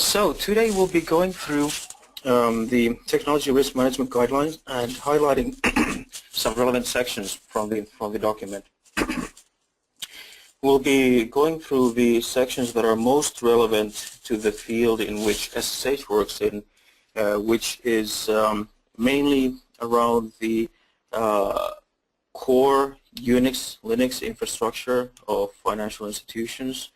So today we'll be going through the Technology Risk Management Guidelines and highlighting some relevant sections from the document. We'll be going through the sections that are most relevant to the field in which SSH works in, which is mainly around the core Unix, Linux infrastructure of financial institutions,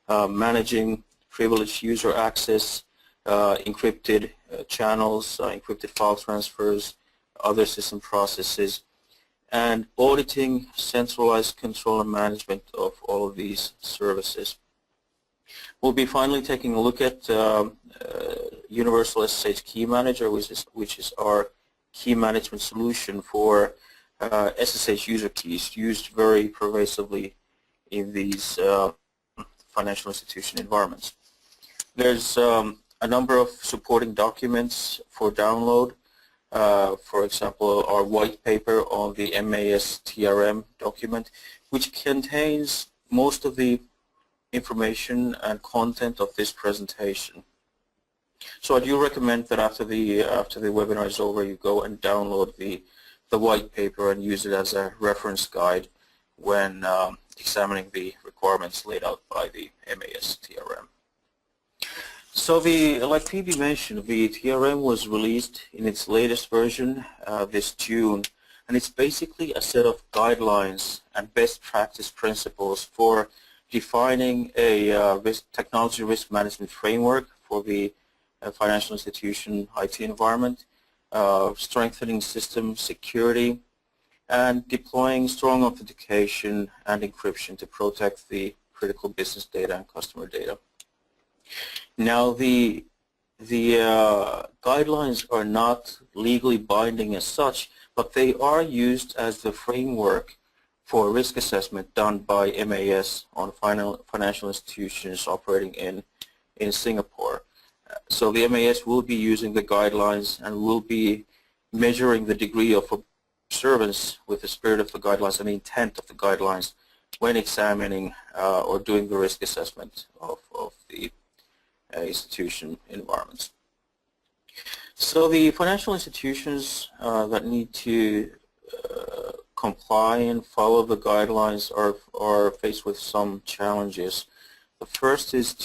managing privileged user access, encrypted channels, encrypted file transfers, other system processes, and auditing centralized control and management of all of these services. We'll be finally taking a look at Universal SSH Key Manager, which is our key management solution for SSH user keys used very pervasively in these financial institution environments. There's a number of supporting documents for download. For example, our white paper on the MAS TRM document, which contains most of the information and content of this presentation. So I do recommend that after the webinar is over, you go and download the white paper and use it as a reference guide when examining the requirements laid out by the MAS TRM. So like Phoebe mentioned, the TRM was released in its latest version this June, and it's basically a set of guidelines and best practice principles for defining a technology risk management framework for the financial institution IT environment, strengthening system security, and deploying strong authentication and encryption to protect the critical business data and customer data. Now, the guidelines are not legally binding as such, but they are used as the framework for risk assessment done by MAS on financial institutions operating in Singapore. So the MAS will be using the guidelines and will be measuring the degree of observance with the spirit of the guidelines and the intent of the guidelines when examining or doing the risk assessment of the institution environments. So the financial institutions that need to comply and follow the guidelines are faced with some challenges. The first is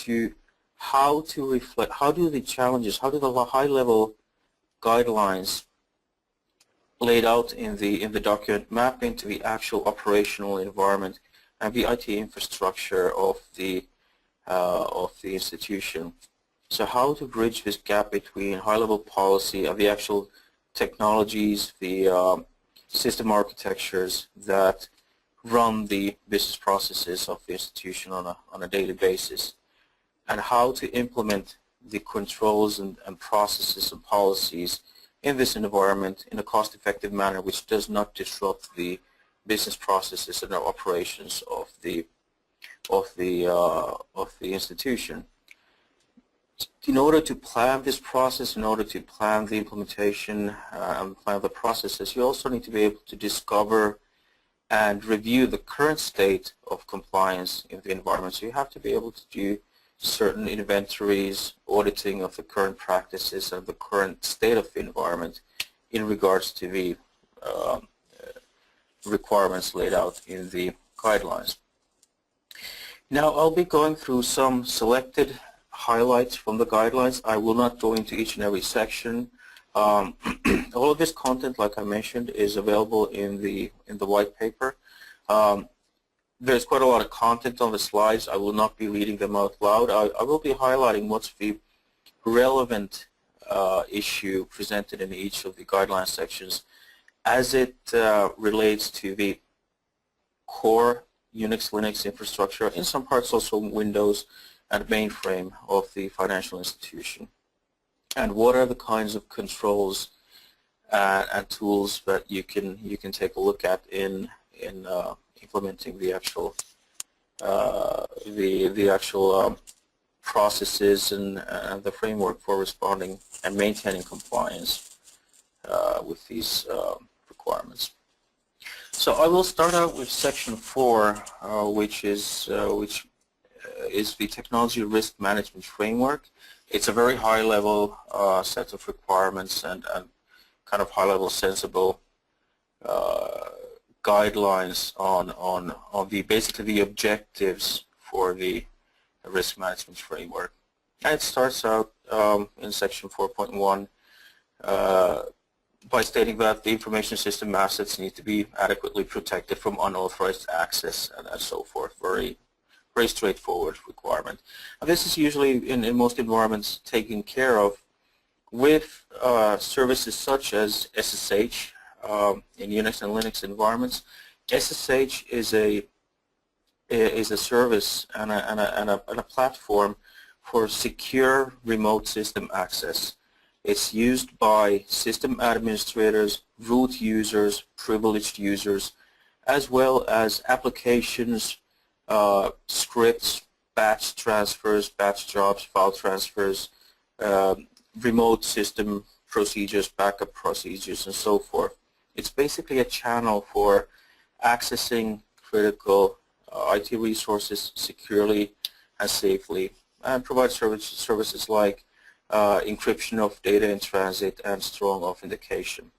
how do the high-level guidelines laid out in the document map into the actual operational environment and the IT infrastructure of the institution. So how to bridge this gap between high-level policy and the actual technologies, the system architectures that run the business processes of the institution on a daily basis, and how to implement the controls and processes and policies in this environment in a cost-effective manner which does not disrupt the business processes and operations of the institution. In order to plan this process, in order to plan the implementation and plan the processes, you also need to be able to discover and review the current state of compliance in the environment. So you have to be able to do certain inventories, auditing of the current practices and the current state of the environment in regards to the requirements laid out in the guidelines. Now I'll be going through some selected highlights from the guidelines. I will not go into each and every section. All of this content, like I mentioned, is available in the white paper. There's quite a lot of content on the slides. I will not be reading them out loud. I will be highlighting what's the relevant issue presented in each of the guideline sections as it relates to the core Unix, Linux infrastructure, in some parts also Windows and mainframe of the financial institution. And what are the kinds of controls and tools that you can take a look at in implementing the actual processes and the framework for responding and maintaining compliance with these requirements. So I will start out with section 4, which is the Technology Risk Management Framework. It's a very high-level set of requirements and kind of high-level sensible guidelines on basically the objectives for the risk management framework. And it starts out in section 4.1 by stating that the information system assets need to be adequately protected from unauthorized access and so forth. Very straightforward requirement. And this is usually in most environments taken care of with services such as SSH in Unix and Linux environments. SSH is a service and a platform for secure remote system access. It's used by system administrators, root users, privileged users, as well as applications, scripts, batch transfers, batch jobs, file transfers, remote system procedures, backup procedures, and so forth. It's basically a channel for accessing critical IT resources securely and safely, and provide services like encryption of data in transit and strong authentication.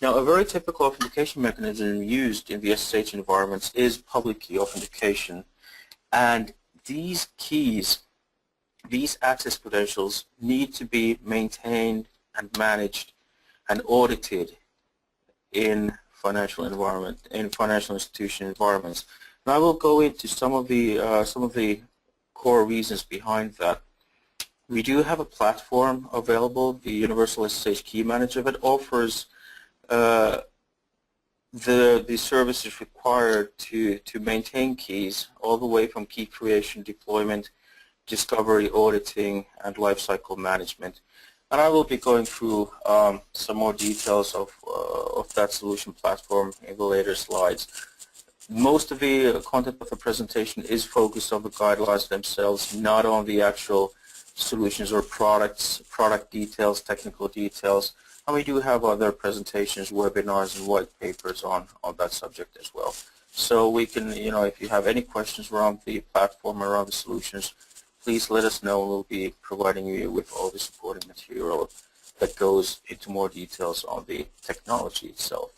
Now, a very typical authentication mechanism used in the SSH environments is public key authentication, and these keys, these access credentials, need to be maintained and managed and audited in financial institution environments. And I will go into some of the core reasons behind that. We do have a platform available, the Universal SSH Key Manager, that offers the services required to maintain keys all the way from key creation, deployment, discovery, auditing, and lifecycle management. And I will be going through some more details of that solution platform in the later slides. Most of the content of the presentation is focused on the guidelines themselves, not on the actual solutions or products, product details, technical details. And we do have other presentations, webinars, and white papers on that subject as well. So we can, if you have any questions around the platform, around the solutions, please let us know. We'll be providing you with all the supporting material that goes into more details on the technology itself.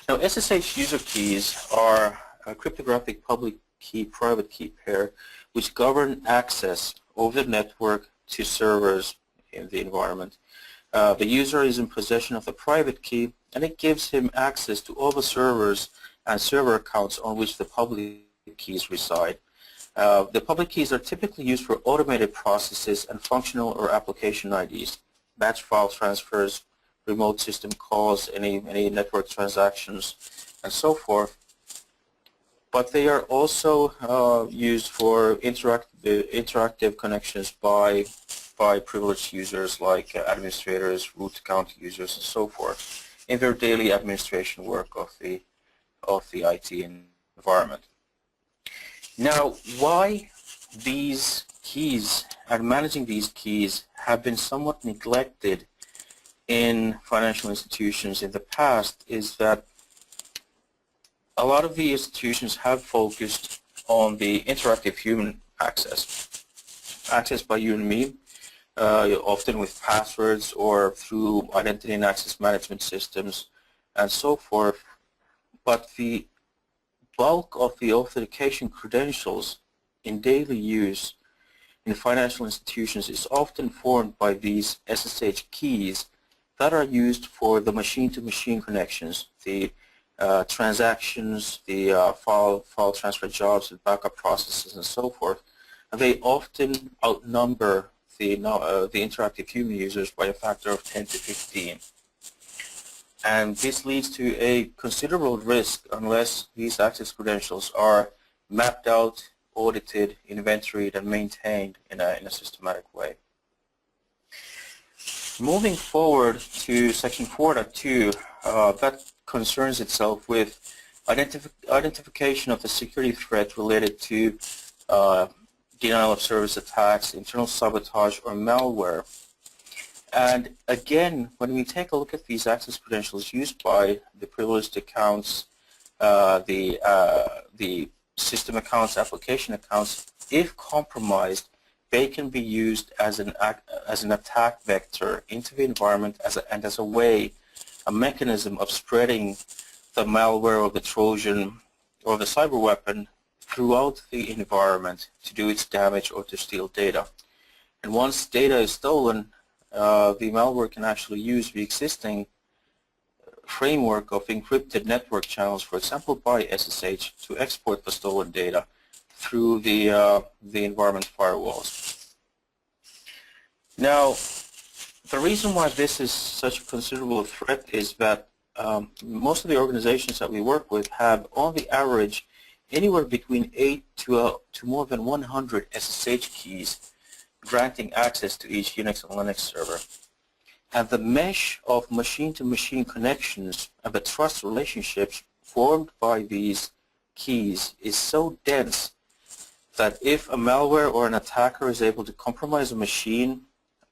Now, SSH user keys are a cryptographic public key, private key pair which govern access over the network to servers in the environment. The user is in possession of the private key, and it gives him access to all the servers and server accounts on which the public keys reside. The public keys are typically used for automated processes and functional or application IDs, batch file transfers, remote system calls, any network transactions, and so forth. But they are also used for interactive connections by privileged users like administrators, root account users, and so forth in their daily administration work of the IT environment. Now, why these keys and managing these keys have been somewhat neglected in financial institutions in the past is that a lot of the institutions have focused on the interactive human access by you and me, often with passwords or through identity and access management systems and so forth. But the bulk of the authentication credentials in daily use in financial institutions is often formed by these SSH keys that are used for the machine-to-machine connections, the transactions, the file transfer jobs, and backup processes, and so forth. And they often outnumber the interactive human users by a factor of 10 to 15. And this leads to a considerable risk unless these access credentials are mapped out, audited, inventoried, and maintained in a systematic way. Moving forward to section 4.2, that concerns itself with identification of the security threat related to denial of service attacks, internal sabotage, or malware. And again, when we take a look at these access credentials used by the privileged accounts, the system accounts, application accounts, if compromised, they can be used as an attack vector into the environment and as a way, a mechanism of spreading the malware or the Trojan or the cyber weapon throughout the environment to do its damage or to steal data. And once data is stolen, the malware can actually use the existing framework of encrypted network channels, for example by SSH, to export the stolen data through the environment firewalls. Now, the reason why this is such a considerable threat is that most of the organizations that we work with have, on the average, anywhere between 8 to more than 100 SSH keys granting access to each Unix and Linux server. And the mesh of machine-to-machine connections and the trust relationships formed by these keys is so dense that if a malware or an attacker is able to compromise a machine,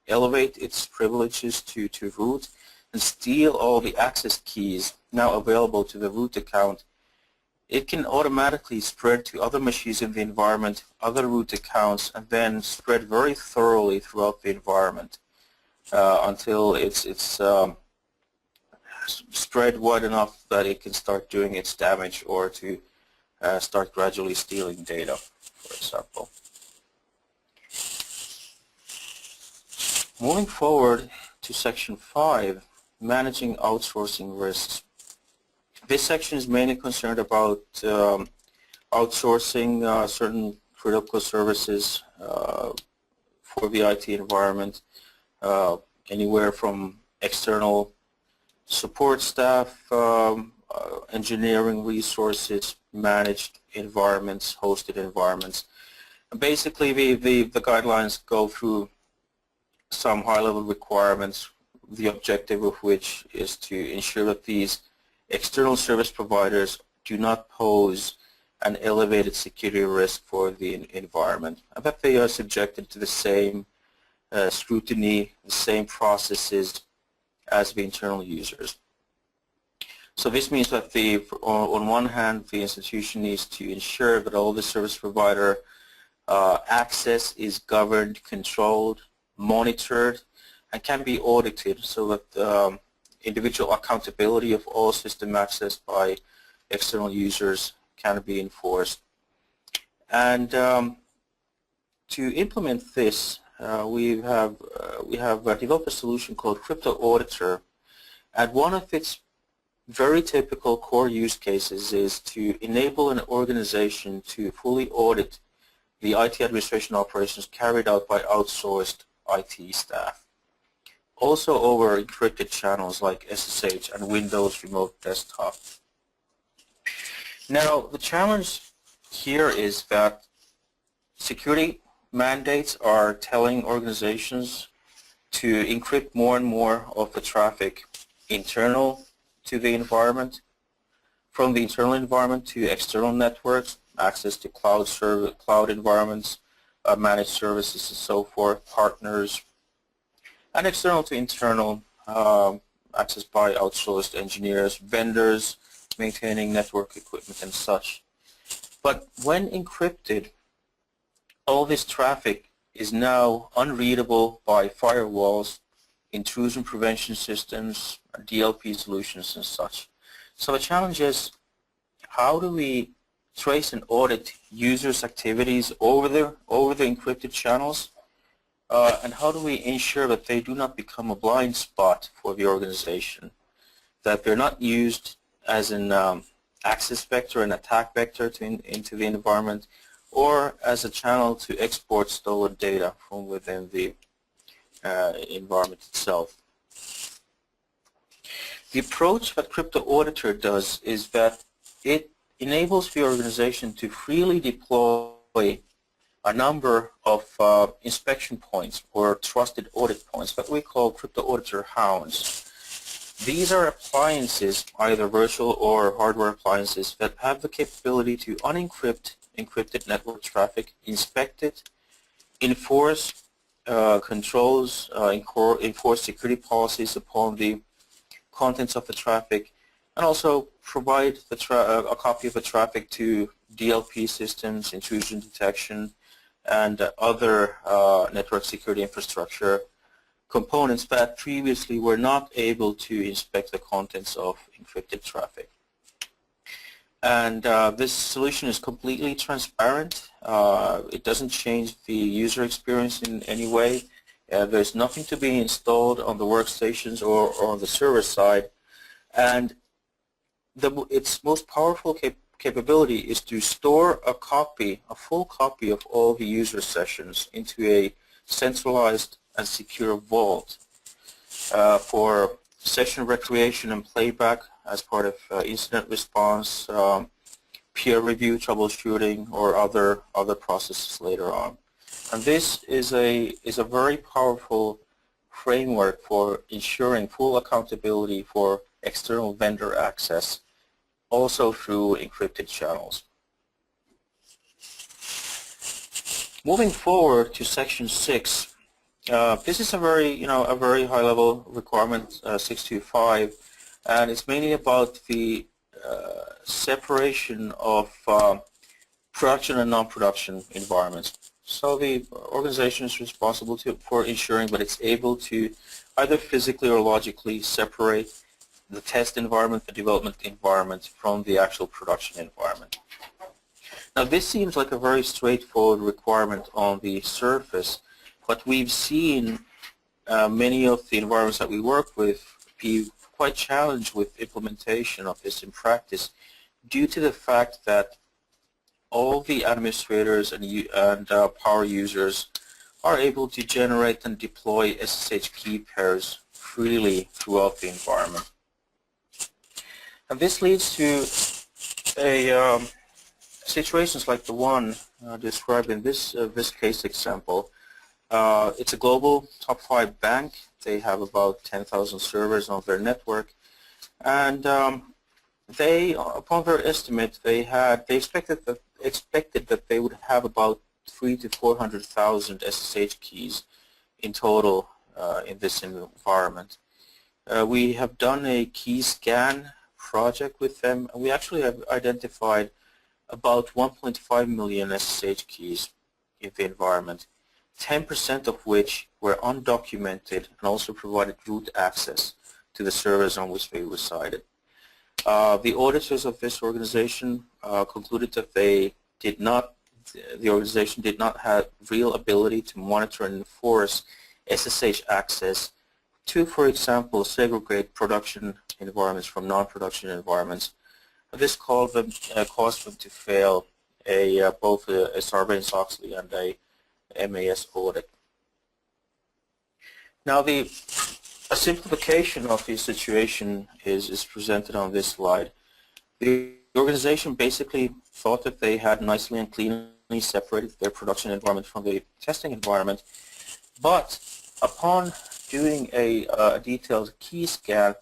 elevate its privileges to root, and steal all the access keys now available to the root account, it can automatically spread to other machines in the environment, other root accounts, and then spread very thoroughly throughout the environment until it's spread wide enough that it can start doing its damage or to start gradually stealing data, for example. Moving forward to section 5, managing outsourcing risks. This section is mainly concerned about outsourcing certain critical services for the IT environment, anywhere from external support staff, engineering resources, managed environments, hosted environments. And basically, the guidelines go through some high-level requirements, the objective of which is to ensure that these external service providers do not pose an elevated security risk for the environment, and that they are subjected to the same scrutiny, the same processes as the internal users. So this means that on one hand, the institution needs to ensure that all the service provider access is governed, controlled, monitored, and can be audited so that individual accountability of all system access by external users can be enforced. And to implement this, we have developed a solution called Crypto Auditor, and one of its very typical core use cases is to enable an organization to fully audit the IT administration operations carried out by outsourced IT staff, also over encrypted channels like SSH and Windows Remote Desktop. Now, the challenge here is that security mandates are telling organizations to encrypt more and more of the traffic internal to the environment, from the internal environment to external networks, access to cloud environments, managed services and so forth, partners, and external to internal, access by outsourced engineers, vendors, maintaining network equipment and such. But when encrypted, all this traffic is now unreadable by firewalls, intrusion prevention systems, DLP solutions and such. So the challenge is, how do we trace and audit users' activities over the encrypted channels, and how do we ensure that they do not become a blind spot for the organization, that they're not used as an access vector, an attack vector into the environment, or as a channel to export stolen data from within the environment itself. The approach that Crypto Auditor does is that it enables the organization to freely deploy a number of inspection points or trusted audit points that we call Crypto Auditor hounds. These are appliances, either virtual or hardware appliances, that have the capability to unencrypt encrypted network traffic, inspect it, enforce controls, enforce security policies upon the contents of the traffic, and also provide a copy of the traffic to DLP systems, intrusion detection, and other network security infrastructure components that previously were not able to inspect the contents of encrypted traffic. And this solution is completely transparent. It doesn't change the user experience in any way. There's nothing to be installed on the workstations or on the server side. And its most powerful capability is to store a full copy of all the user sessions into a centralized and secure vault for session recreation and playback as part of incident response, peer review, troubleshooting, or other processes later on. And this is a very powerful framework for ensuring full accountability for external vendor access, also through encrypted channels. Moving forward to Section 6, this is a very high-level requirement, 625, and it's mainly about the separation of production and non-production environments. So the organization is responsible for ensuring that it's able to either physically or logically separate the test environment, the development environment, from the actual production environment. Now this seems like a very straightforward requirement on the surface, but we've seen many of the environments that we work with be quite challenged with implementation of this in practice due to the fact that all the administrators and power users are able to generate and deploy SSH key pairs freely throughout the environment. And this leads to situations like the one described in this case example. It's a global top 5 bank. They have about 10,000 servers on their network, and upon their estimate, they expected that they would have about 300,000 to 400,000 SSH keys in total in this environment. We have done a key scan project with them, and we actually have identified about 1.5 million SSH keys in the environment, 10% of which were undocumented and also provided root access to the servers on which they resided. The auditors of this organization concluded that the organization did not have real ability to monitor and enforce SSH access to, for example, segregate production environments from non-production environments. This caused them to fail both a Sarbanes-Oxley and a MAS audit. Now a simplification of the situation is presented on this slide. The organization basically thought that they had nicely and cleanly separated their production environment from the testing environment, but upon doing a detailed key scan,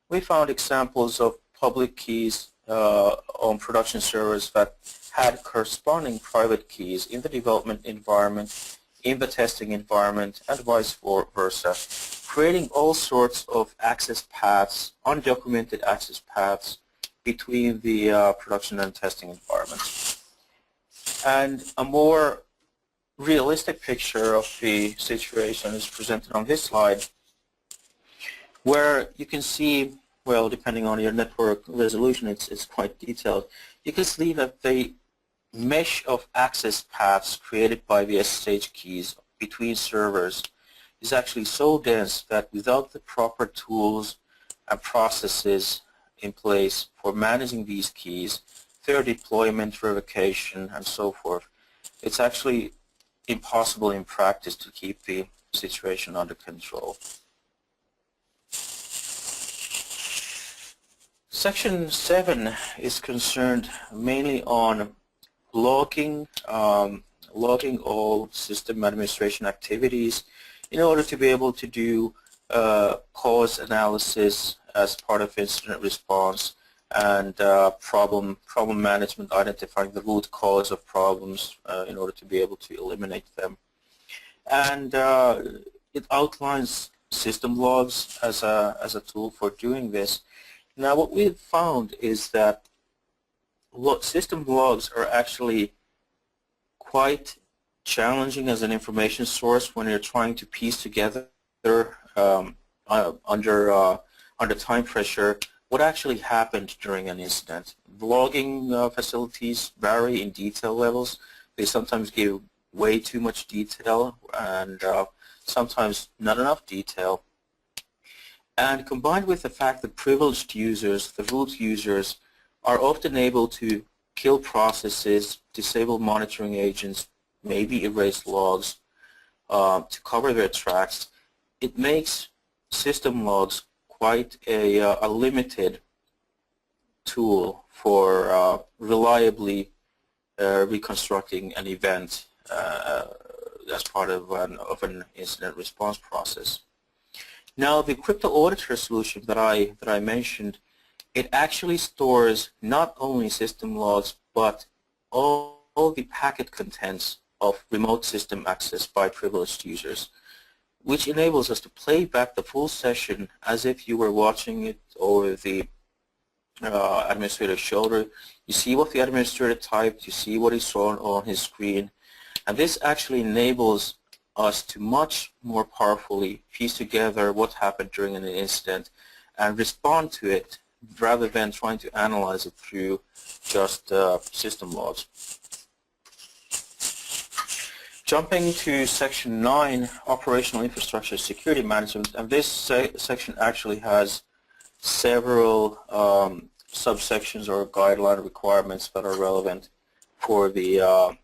we found examples of public keys on production servers that had corresponding private keys in the development environment, in the testing environment, and vice versa, creating all sorts of access paths, undocumented access paths between the production and testing environments. And a more realistic picture of the situation is presented on this slide, where you can see, well, depending on your network resolution, it's quite detailed. You can see that the mesh of access paths created by the SSH keys between servers is actually so dense that without the proper tools and processes in place for managing these keys, their deployment, verification, and so forth, it's actually impossible in practice to keep the situation under control. Section 7 is concerned mainly on logging all system administration activities in order to be able to do cause analysis as part of incident response and problem management, identifying the root cause of problems in order to be able to eliminate them. And it outlines system logs as a tool for doing this. Now what we've found is that system logs are actually quite challenging as an information source when you're trying to piece together under time pressure what actually happened during an incident. Logging facilities vary in detail levels. They sometimes give way too much detail and sometimes not enough detail. And combined with the fact that privileged users, the root users, are often able to kill processes, disable monitoring agents, maybe erase logs to cover their tracks, it makes system logs quite a limited tool for reliably reconstructing an event as part of an incident response process. Now, the crypto auditor solution that I mentioned, it actually stores not only system logs but all the packet contents of remote system access by privileged users, which enables us to play back the full session as if you were watching it over the administrator's shoulder. You see what the administrator typed, you see what he saw on his screen, and this actually enables us to much more powerfully piece together what happened during an incident and respond to it rather than trying to analyze it through just system logs. Jumping to Section 9, Operational Infrastructure Security Management, and this section actually has several subsections or guideline requirements that are relevant for the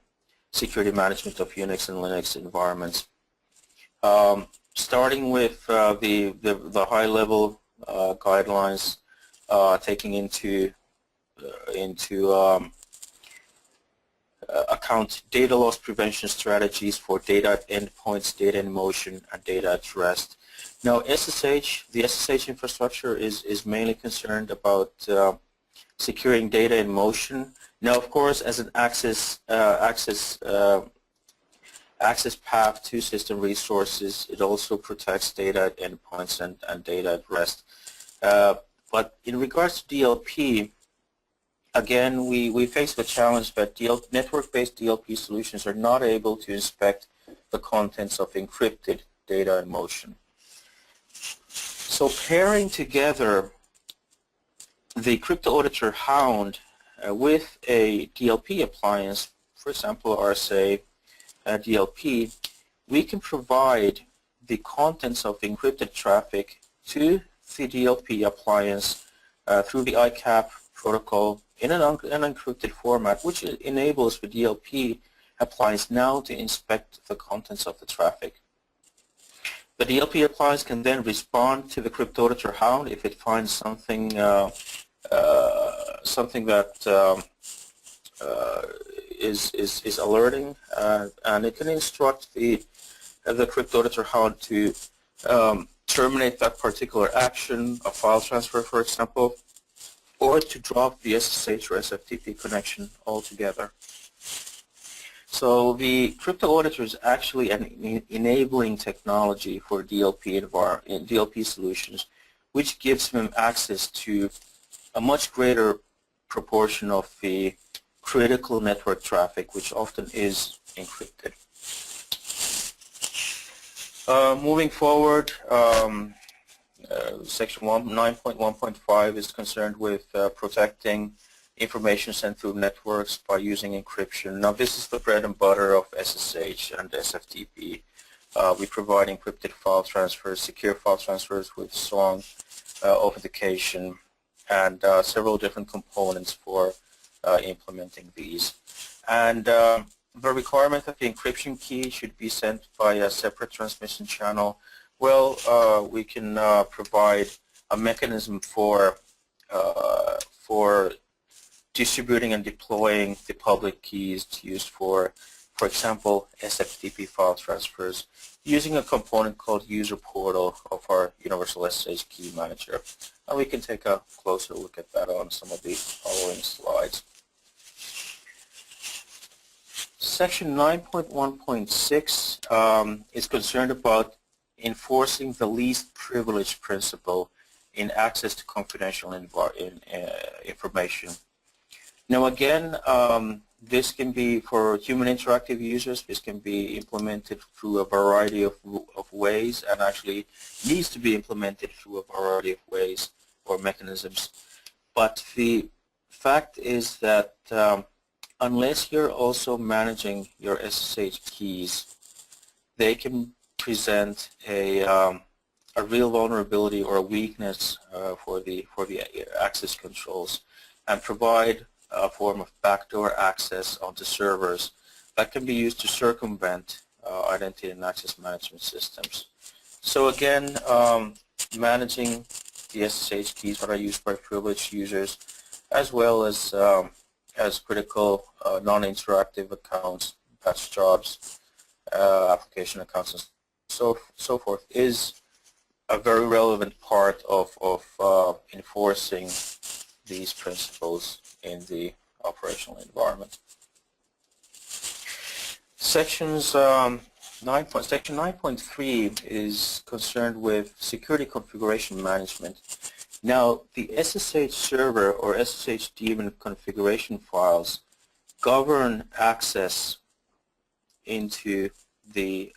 security management of Unix and Linux environments. Starting with the high-level guidelines, taking into account data loss prevention strategies for data at endpoints, data in motion, and data at rest. Now, the SSH infrastructure is mainly concerned about securing data in motion. Now, of course, as an access path to system resources, it also protects data at endpoints and data at rest. But in regards to DLP, again, we face the challenge that network-based DLP solutions are not able to inspect the contents of encrypted data in motion. So pairing together the Crypto Auditor Hound with a DLP appliance, for example, RSA DLP, we can provide the contents of encrypted traffic to the DLP appliance through the ICAP protocol in an unencrypted format, which enables the DLP appliance now to inspect the contents of the traffic. The DLP appliance can then respond to the Crypto Auditor Hound if it finds something that is alerting, and it can instruct the Crypto Auditor Hound to terminate that particular action, a file transfer, for example, or to drop the SSH or SFTP connection altogether. So the Crypto Auditor is actually an enabling technology for DLP solutions, which gives them access to a much greater proportion of the critical network traffic, which often is encrypted. Moving forward, Section 9.1.5 is concerned with protecting information sent through networks by using encryption. Now, this is the bread and butter of SSH and SFTP. We provide encrypted file transfers, secure file transfers with strong authentication, and several different components for implementing these. And the requirement that the encryption key should be sent by a separate transmission channel, well, we can provide a mechanism for distributing and deploying the public keys used for example, SFTP file transfers using a component called User Portal of our Universal SSH Key Manager. And we can take a closer look at that on some of the following slides. Section 9.1.6 is concerned about enforcing the least privilege principle in access to confidential information. Now again, this can be for human interactive users. This can be implemented through a variety of ways, and actually needs to be implemented through a variety of ways or mechanisms. But the fact is that unless you're also managing your SSH keys, they can present a real vulnerability or a weakness for the access controls, and provide a form of backdoor access onto servers that can be used to circumvent identity and access management systems. So again, managing the SSH keys that are used by privileged users, as well as critical non-interactive accounts, batch jobs, application accounts, and so forth, is a very relevant part of enforcing these principles in the operational environment. Section 9.3 is concerned with security configuration management. Now, the SSH server or SSH daemon configuration files govern access onto the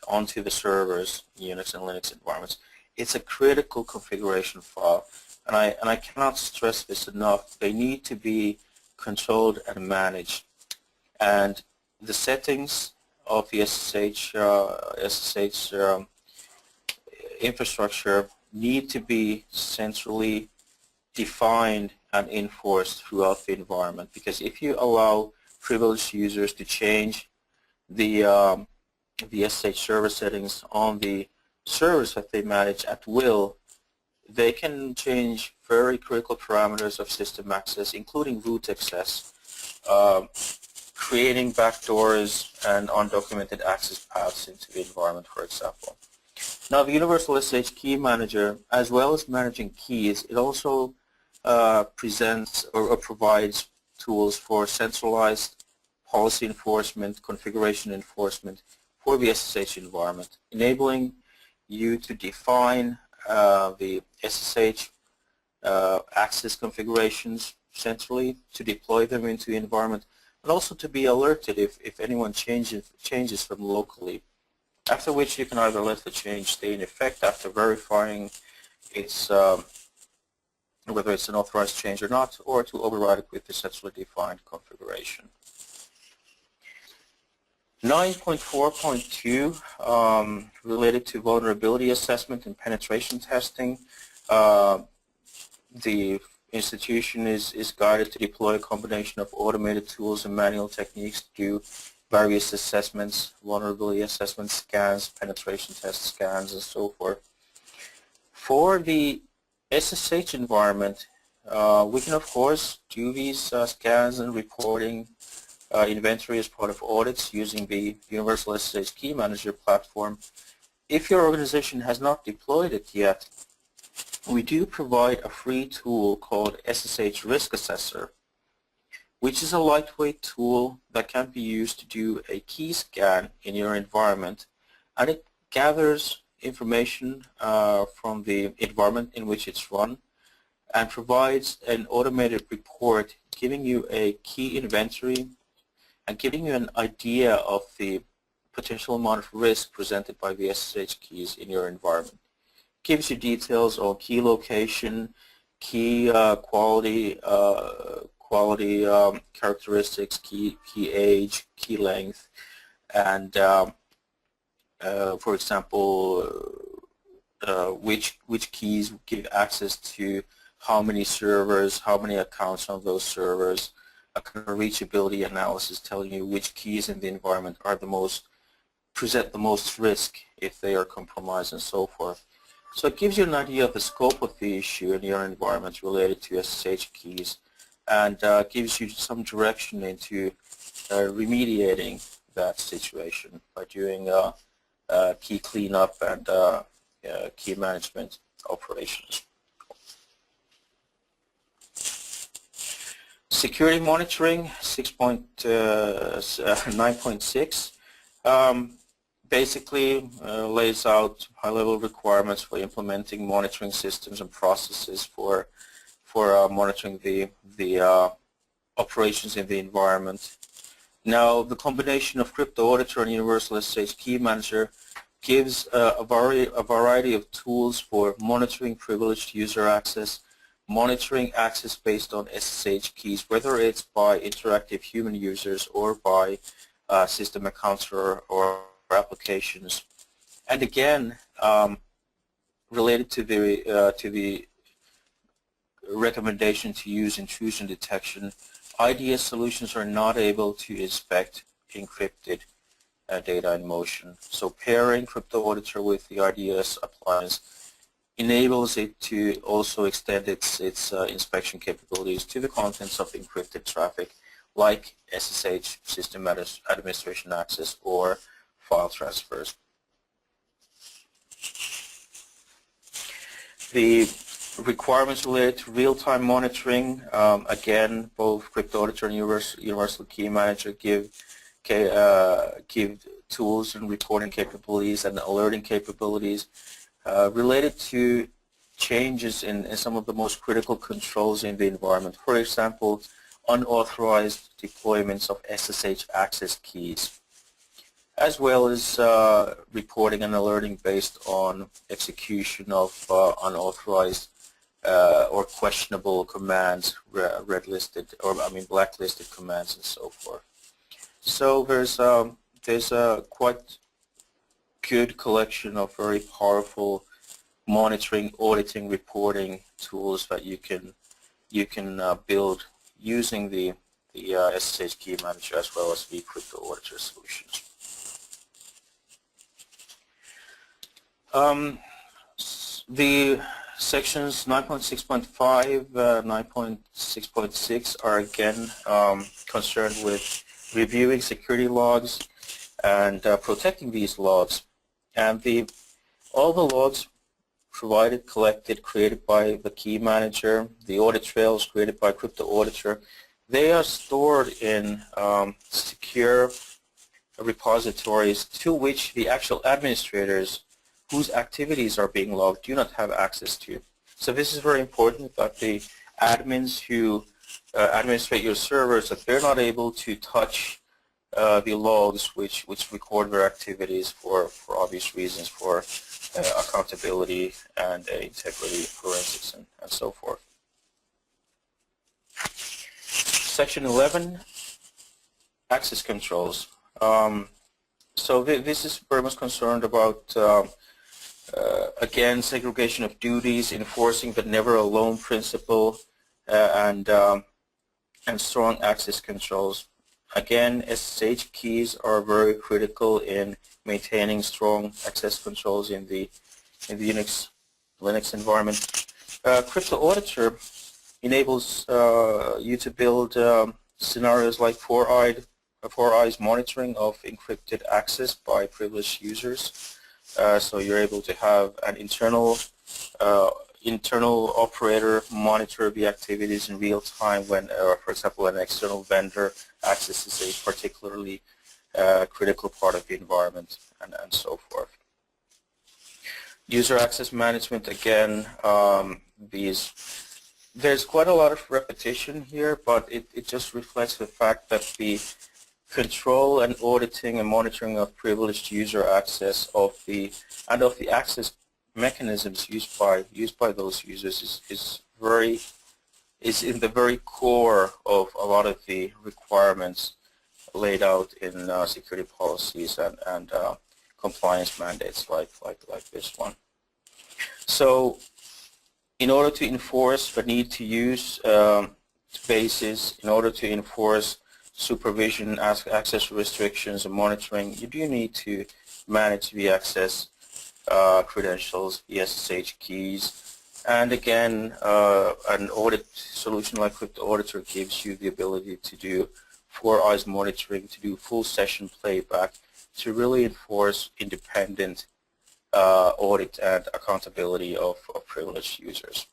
servers, Unix and Linux environments. It's a critical configuration file, and I cannot stress this enough. They need to be controlled and managed, and the settings of the SSH infrastructure need to be centrally defined and enforced throughout the environment, because if you allow privileged users to change the SSH server settings on the servers that they manage at will, they can change very critical parameters of system access, including root access, creating backdoors and undocumented access paths into the environment, for example. Now, the Universal SSH Key Manager, as well as managing keys, it also presents or provides tools for centralized policy enforcement, configuration enforcement for the SSH environment, enabling you to define the SSH access configurations centrally, to deploy them into the environment, and also to be alerted if anyone changes from locally, after which you can either let the change stay in effect after verifying its whether it's an authorized change or not, or to override it with the centrally defined configuration. 9.4.2 related to vulnerability assessment and penetration testing. The institution is guided to deploy a combination of automated tools and manual techniques to do various assessments, vulnerability assessment scans, penetration test scans, and so forth. For the SSH environment, we can of course do these scans and reporting inventory as part of audits using the Universal SSH Key Manager platform. If your organization has not deployed it yet, we do provide a free tool called SSH Risk Assessor, which is a lightweight tool that can be used to do a key scan in your environment, and it gathers information from the environment in which it's run and provides an automated report giving you a key inventory and giving you an idea of the potential amount of risk presented by the SSH keys in your environment. It gives you details on key location, key quality characteristics, key age, key length, and for example, which keys give access to how many servers, how many accounts on those servers, a kind of reachability analysis telling you which keys in the environment are present the most risk if they are compromised, and so forth. So it gives you an idea of the scope of the issue in your environment related to SSH keys, and gives you some direction into remediating that situation by doing key cleanup and key management operations. Security monitoring 9.6 basically lays out high-level requirements for implementing monitoring systems and processes for monitoring the operations in the environment. Now, the combination of Crypto Auditor and Universal SSH Key Manager gives a variety of tools for monitoring privileged user access, monitoring access based on SSH keys, whether it's by interactive human users or by system accounts or applications. And again, related to the recommendation to use intrusion detection, IDS solutions are not able to inspect encrypted data in motion. So pairing Crypto Auditor with the IDS appliance enables it to also extend its inspection capabilities to the contents of encrypted traffic, like SSH, system administration access, or file transfers. The requirements related to real-time monitoring, again, both Crypto Auditor and Universal Key Manager give tools and reporting capabilities and alerting capabilities related to changes in some of the most critical controls in the environment. For example, unauthorized deployments of SSH access keys, as well as reporting and alerting based on execution of unauthorized or questionable commands, blacklisted commands, and so forth. So there's a quite good collection of very powerful monitoring, auditing, reporting tools that you can build using the SSH Key Manager as well as the Crypto Auditor solutions. The sections 9.6.5, 9.6.6 are again concerned with reviewing security logs and protecting these logs. And all the logs provided, collected, created by the Key Manager, the audit trails created by Crypto Auditor, they are stored in secure repositories to which the actual administrators whose activities are being logged do not have access to. So this is very important, that the admins who administrate your servers, that they're not able to touch the logs which record their activities for obvious reasons, for accountability and integrity, forensics, and so forth. Section 11, access controls. So this is very much concerned about again, segregation of duties, enforcing the never alone principle, and strong access controls. Again, SSH keys are very critical in maintaining strong access controls in the Linux environment. Crypto Auditor enables you to build scenarios like four eyes monitoring of encrypted access by privileged users. So you're able to have an internal operator monitor the activities in real time when, for example, an external vendor accesses a particularly critical part of the environment, and so forth. User access management, again, there's quite a lot of repetition here, but it just reflects the fact that the control and auditing and monitoring of privileged user access of the access mechanisms used by those users is in the very core of a lot of the requirements laid out in security policies and compliance mandates like this one. So in order to enforce the need to use spaces, in order to enforce supervision, access restrictions, and monitoring, you do need to manage the access credentials, the SSH keys, and again, an audit solution like Crypto Auditor gives you the ability to do four eyes monitoring, to do full session playback, to really enforce independent audit and accountability of privileged users.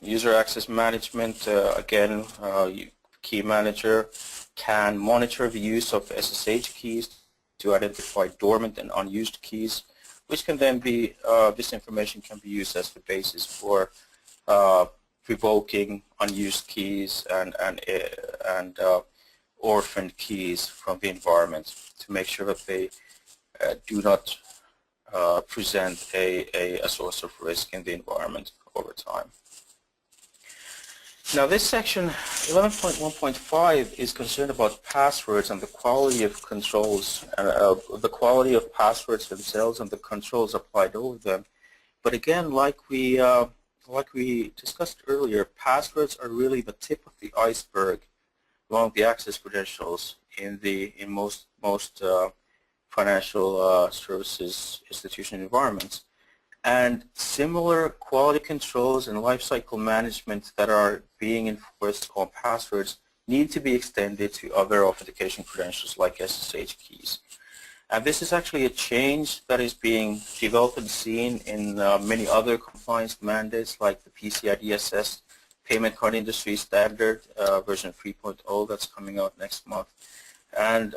User access management, again, Key Manager can monitor the use of SSH keys to identify dormant and unused keys, which can then be, this information can be used as the basis for revoking unused keys and orphaned keys from the environment to make sure that they do not present a source of risk in the environment over time. Now this section 11.1.5 is concerned about passwords and the quality of controls, the quality of passwords themselves and the controls applied over them. But again, like we discussed earlier, passwords are really the tip of the iceberg along the access credentials in most financial services institution environments. And similar quality controls and lifecycle management that are being enforced on passwords need to be extended to other authentication credentials like SSH keys. And this is actually a change that is being developed and seen in many other compliance mandates like the PCI DSS Payment Card Industry Standard version 3.0 that's coming out next month. And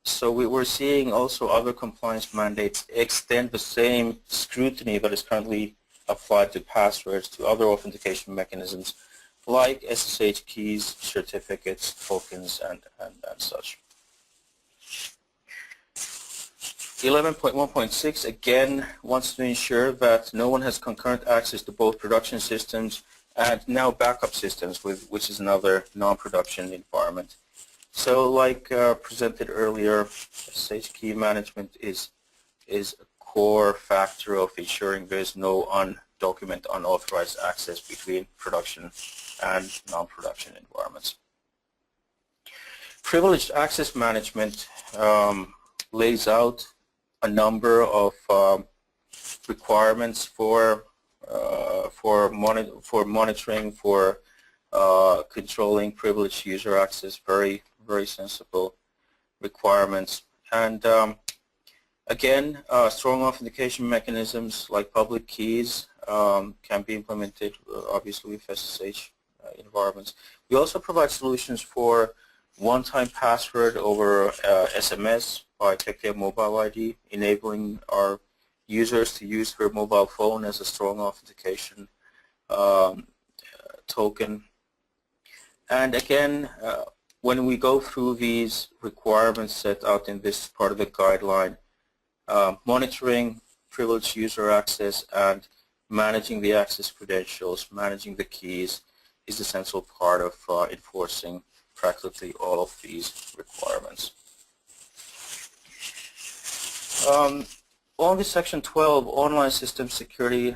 so we're seeing also other compliance mandates extend the same scrutiny that is currently applied to passwords to other authentication mechanisms like SSH keys, certificates, tokens, and such. 11.1.6 again wants to ensure that no one has concurrent access to both production systems and now backup systems, which is another non-production environment. So like presented earlier, SSH key management is a core factor of ensuring there's no undocumented, unauthorized access between production and non-production environments. Privileged access management lays out a number of requirements for monitoring, for controlling privileged user access, very sensible requirements. And again, strong authentication mechanisms like public keys can be implemented obviously with SSH environments. We also provide solutions for one-time password over SMS by TechDev Mobile ID, enabling our users to use their mobile phone as a strong authentication token. And again, when we go through these requirements set out in this part of the guideline, monitoring privileged user access and managing the access credentials, managing the keys is the central part of enforcing practically all of these requirements. On this section 12, online system security,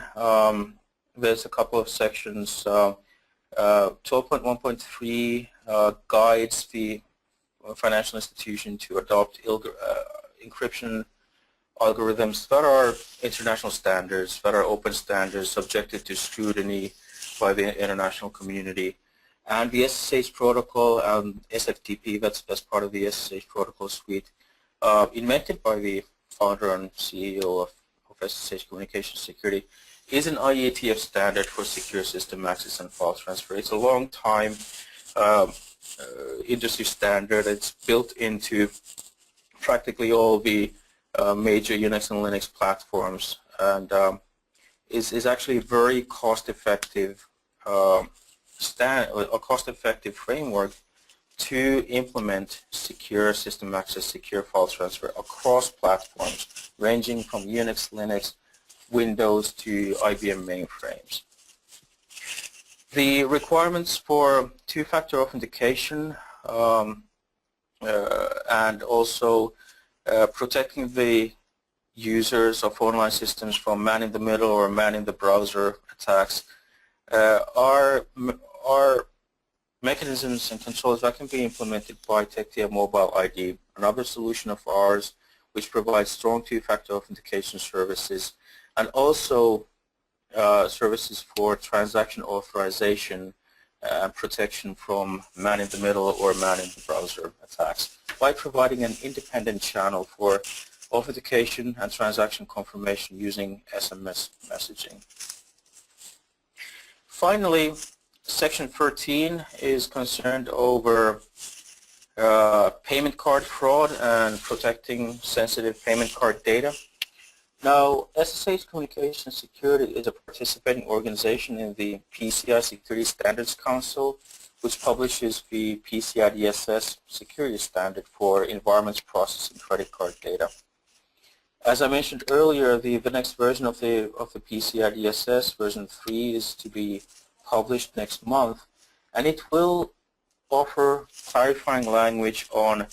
there's a couple of sections. 12.1.3 guides the financial institution to adopt encryption algorithms that are international standards, that are open standards, subjected to scrutiny by the international community. And the SSH protocol, SFTP, that's part of the SSH protocol suite, invented by the founder and CEO of SSH Communication Security, is an IETF standard for secure system access and file transfer. It's a long time industry standard. It's built into practically all the major Unix and Linux platforms, and is actually a very cost-effective framework to implement secure system access, secure file transfer across platforms, ranging from Unix, Linux, Windows to IBM mainframes. The requirements for two-factor authentication and also protecting the users of online systems from man-in-the-middle or man-in-the-browser attacks are mechanisms and controls that can be implemented by TechDev Mobile ID, another solution of ours which provides strong two-factor authentication services and also services for transaction authorization and protection from man-in-the-middle or man-in-the-browser attacks by providing an independent channel for authentication and transaction confirmation using SMS messaging. Finally, Section 13 is concerned over payment card fraud and protecting sensitive payment card data. Now, SSH Communication Security is a participating organization in the PCI Security Standards Council, which publishes the PCI DSS security standard for environments processing credit card data. As I mentioned earlier, the next version of the PCI DSS, version 3, is to be published next month, and it will offer clarifying language on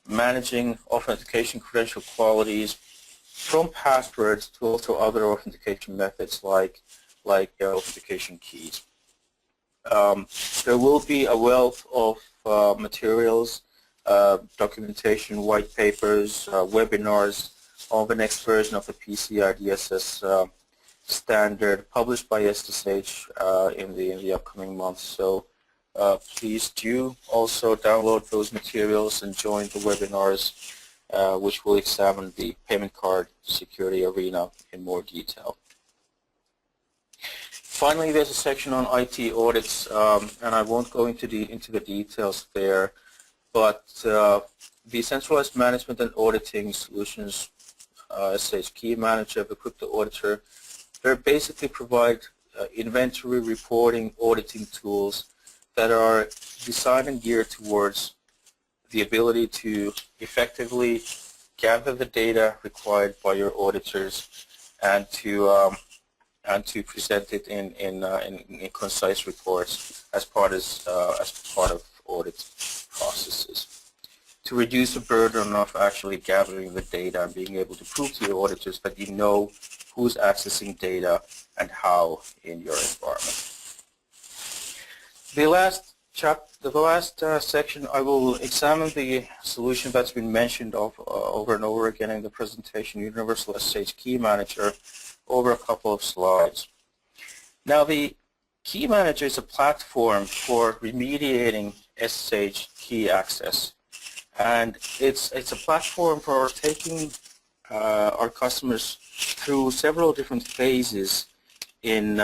managing authentication credential qualities from passwords to also other authentication methods like authentication keys. There will be a wealth of materials, documentation, white papers, webinars on the next version of the PCI DSS standard published by SSH in the upcoming months. So please do also download those materials and join the webinars which will examine the payment card security arena in more detail. Finally, there's a section on IT audits, and I won't go into the details there, but the centralized management and auditing solutions, SSH Key Manager, the Crypto Auditor, they basically provide inventory reporting auditing tools that are designed and geared towards the ability to effectively gather the data required by your auditors and to present it in concise reports as part of audit processes, to reduce the burden of actually gathering the data and being able to prove to your auditors that you know who's accessing data and how in your environment. The last section, I will examine the solution that's been mentioned over and over again in the presentation, Universal SSH Key Manager, over a couple of slides. Now, the Key Manager is a platform for remediating SSH key access, and it's a platform for taking our customers through several different phases in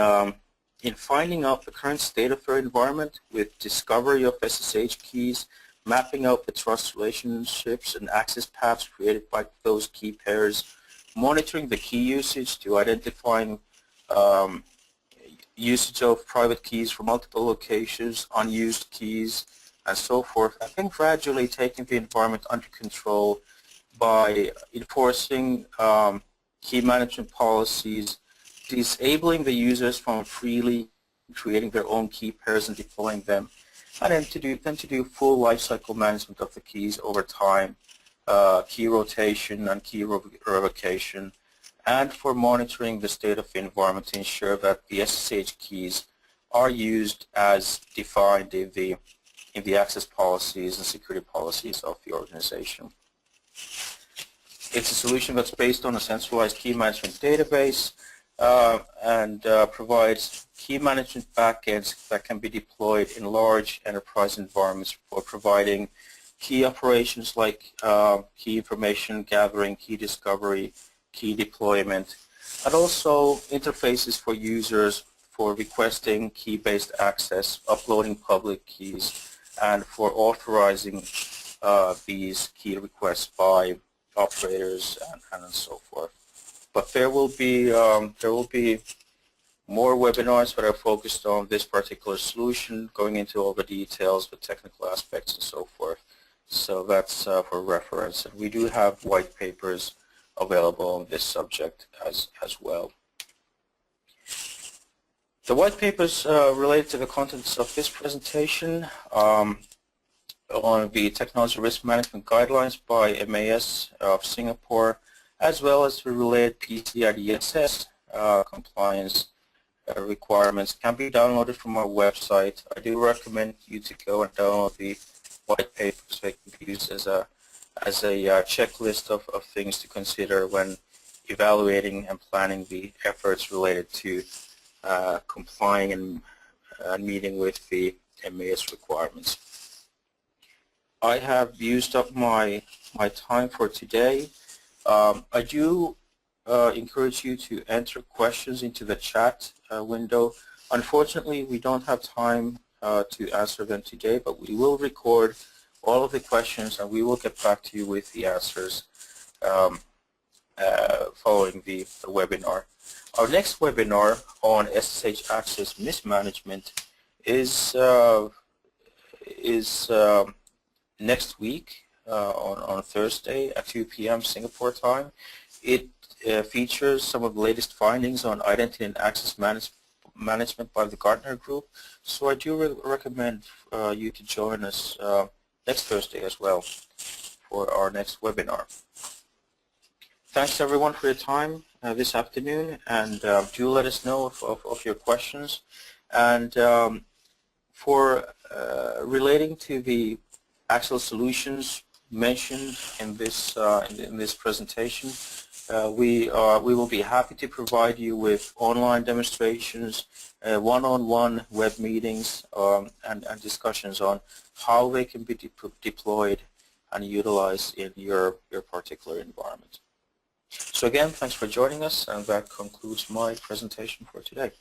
finding out the current state of their environment with discovery of SSH keys, mapping out the trust relationships and access paths created by those key pairs, monitoring the key usage to identifying usage of private keys from multiple locations, unused keys, and so forth, and then gradually taking the environment under control by enforcing key management policies, disabling the users from freely creating their own key pairs and deploying them, and then to do full lifecycle management of the keys over time, key rotation and key revocation, and for monitoring the state of the environment to ensure that the SSH keys are used as defined in the access policies and security policies of the organization. It's a solution that's based on a centralized key management database and provides key management backends that can be deployed in large enterprise environments for providing key operations like key information gathering, key discovery, key deployment, and also interfaces for users for requesting key-based access, uploading public keys, and for authorizing these key requests by operators and so forth. But there will be more webinars that are focused on this particular solution, going into all the details, the technical aspects, and so forth. So that's for reference. And we do have white papers available on this subject as well. The white papers relate to the contents of this presentation on the Technology Risk Management Guidelines by MAS of Singapore, as well as the related PCI DSS compliance requirements can be downloaded from our website. I do recommend you to go and download the white papers. They can be used as a checklist of things to consider when evaluating and planning the efforts related to complying and meeting with the MAS requirements. I have used up my time for today. I do encourage you to enter questions into the chat window. Unfortunately, we don't have time to answer them today, but we will record all of the questions and we will get back to you with the answers following the webinar. Our next webinar on SSH access mismanagement is next week on Thursday at 2 p.m. Singapore time. It features some of the latest findings on identity and access management by the Gartner Group. So I do recommend you to join us next Thursday as well for our next webinar. Thanks everyone for your time this afternoon, and do let us know of your questions. And for relating to the actual solutions mentioned in this presentation, we will be happy to provide you with online demonstrations, one-on-one web meetings, and discussions on how they can be deployed and utilized in your particular environment. So again, thanks for joining us, and that concludes my presentation for today.